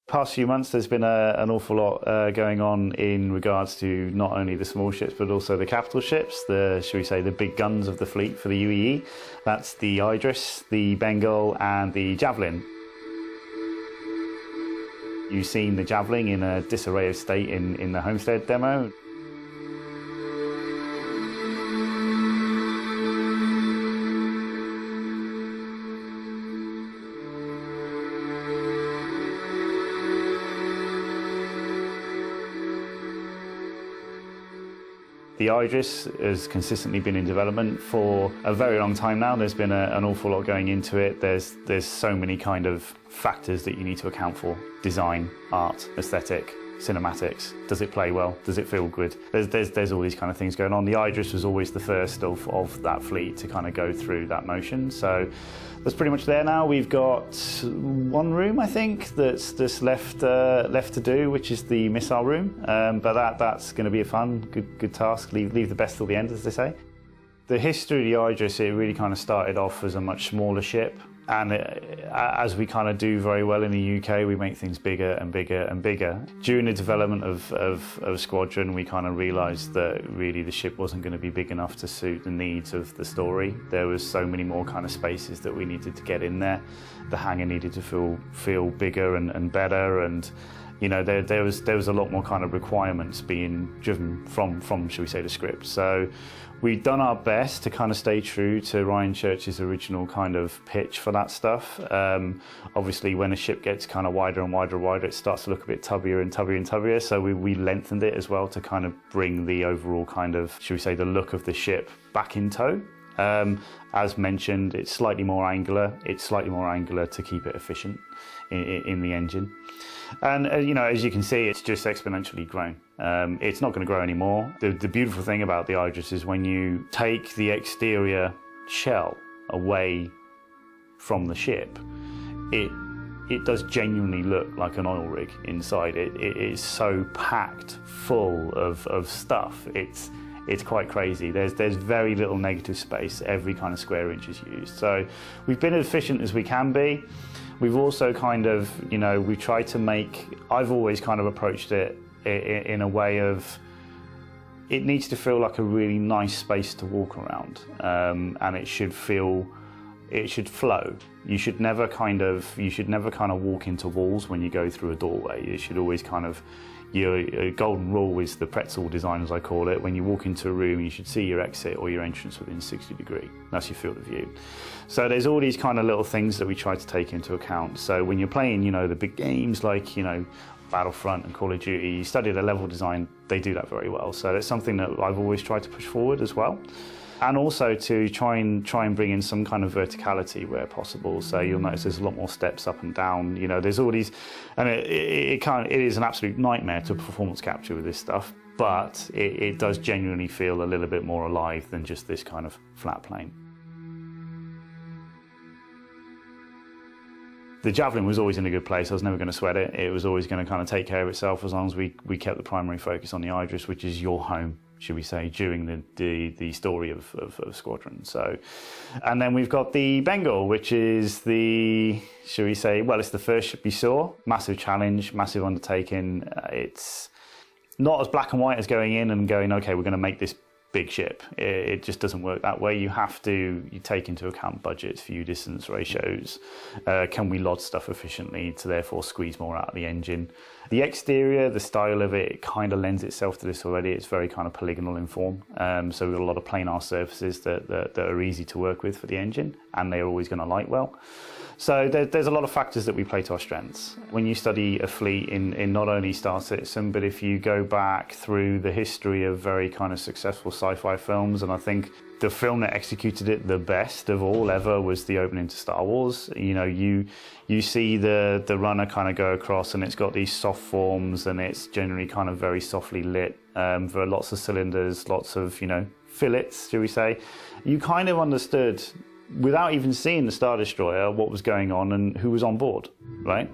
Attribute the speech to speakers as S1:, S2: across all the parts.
S1: Past few months there's been an awful lot going on in regards to not only the small ships but also the capital ships, shall we say the big guns of the fleet for the UEE. That's the Idris, the Bengal and the Javelin. You've seen the Javelin in a disarray of state in the Homestead demo. The Idris has consistently been in development for a very long time now. There's been an awful lot going into it. There's so many kind of factors that you need to account for. Design, art, aesthetic, cinematics. Does it play well? Does it feel good? There's all these kind of things going on. The Idris was always the first of that fleet to kind of go through that motion. So that's pretty much there now. We've got one room, I think, that's left to do, which is the missile room. But that's going to be a fun, good task. Leave the best till the end, as they say. The history of the Idris, it really kind of started off as a much smaller ship. And as we kind of do very well in the UK, we make things bigger and bigger and bigger. During the development of Squadron, we kind of realised that really the ship wasn't going to be big enough to suit the needs of the story. There was so many more kind of spaces that we needed to get in there. The hangar needed to feel bigger and better, and you know there was a lot more kind of requirements being driven from shall we say the script. So we've done our best to kind of stay true to Ryan Church's original kind of pitch for that stuff. Obviously, when a ship gets kind of wider and wider and wider, it starts to look a bit tubbier and tubbier and tubbier. So we lengthened it as well to kind of bring the overall kind of, shall we say, the look of the ship back in tow. As mentioned, it's slightly more angular. It's slightly more angular to keep it efficient in the engine. And you know, as you can see, it's just exponentially grown. It's not going to grow anymore. The beautiful thing about the Idris is when you take the exterior shell away from the ship, it does genuinely look like an oil rig inside. It is so packed full of stuff. It's quite crazy. There's very little negative space. Every kind of square inch is used. So we've been as efficient as we can be. We've also kind of, you know, we try to make, I've always kind of approached it in a way of, it needs to feel like a really nice space to walk around, and it should flow. You should never kind of walk into walls when you go through a doorway. You should always kind of, your golden rule is the pretzel design, as I call it. When you walk into a room, you should see your exit or your entrance within 60 degrees. That's your field of view. So there's all these kind of little things that we try to take into account. So when you're playing, you know, the big games like, you know, Battlefront and Call of Duty, you study the level design, they do that very well. So that's something that I've always tried to push forward as well. And also to try and bring in some kind of verticality where possible. So you'll notice there's a lot more steps up and down. You know, there's all these, and it is an absolute nightmare to performance capture with this stuff, but it does genuinely feel a little bit more alive than just this kind of flat plane. The Javelin was always in a good place. I was never going to sweat it. It was always going to kind of take care of itself as long as we kept the primary focus on the Idris, which is your home, should we say, during the story of Squadron. So, and then we've got the Bengal, which is the, should we say, well, it's the first ship you saw. Massive challenge, massive undertaking. It's not as black and white as going in and going, okay, we're going to make this big ship. It just doesn't work that way. You take into account budgets, fuel distance ratios. Can we load stuff efficiently to therefore squeeze more out of the engine? The exterior, the style of it kind of lends itself to this already. It's very kind of polygonal in form. So we've got a lot of planar surfaces that are easy to work with for the engine, and they're always going to light well. So there's a lot of factors that we play to our strengths. When you study a fleet in not only Star Citizen, but if you go back through the history of very kind of successful sci-fi films, and I think the film that executed it the best of all ever was the opening to Star Wars. You know, you see the runner kind of go across, and it's got these soft forms, and it's generally kind of very softly lit. There are lots of cylinders, lots of, you know, fillets, shall we say. You kind of understood, without even seeing the Star Destroyer, what was going on and who was on board, right?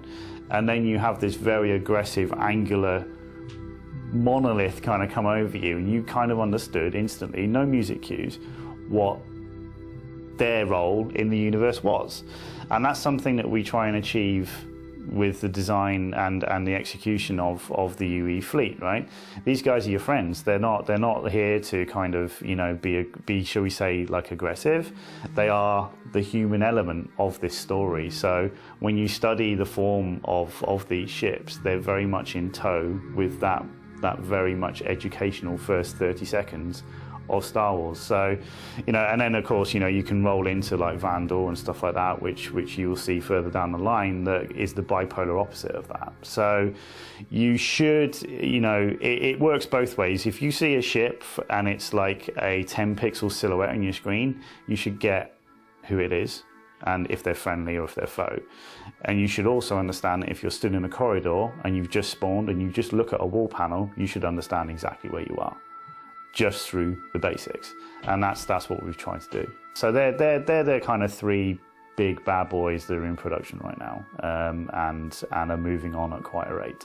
S1: And then you have this very aggressive, angular monolith kind of come over you, and you kind of understood instantly, no music cues, what their role in the universe was. And that's something that we try and achieve with the design and the execution of the UE fleet, right? These guys are your friends. They're not here to kind of, you know, be shall we say, like, aggressive. They are the human element of this story. So when you study the form of these ships, they're very much in tow with that very much educational first 30 seconds of Star Wars. So, you know, and then of course, you know, you can roll into like Vandal and stuff like that, which you will see further down the line, that is the bipolar opposite of that. So you should, you know, it works both ways. If you see a ship and it's like a 10 pixel silhouette on your screen, you should get who it is and if they're friendly or if they're foe. And you should also understand that if you're stood in a corridor and you've just spawned and you just look at a wall panel, you should understand exactly where you are, just through the basics. And that's what we've tried to do. So they're the kind of three big bad boys that are in production right now, and are moving on at quite a rate.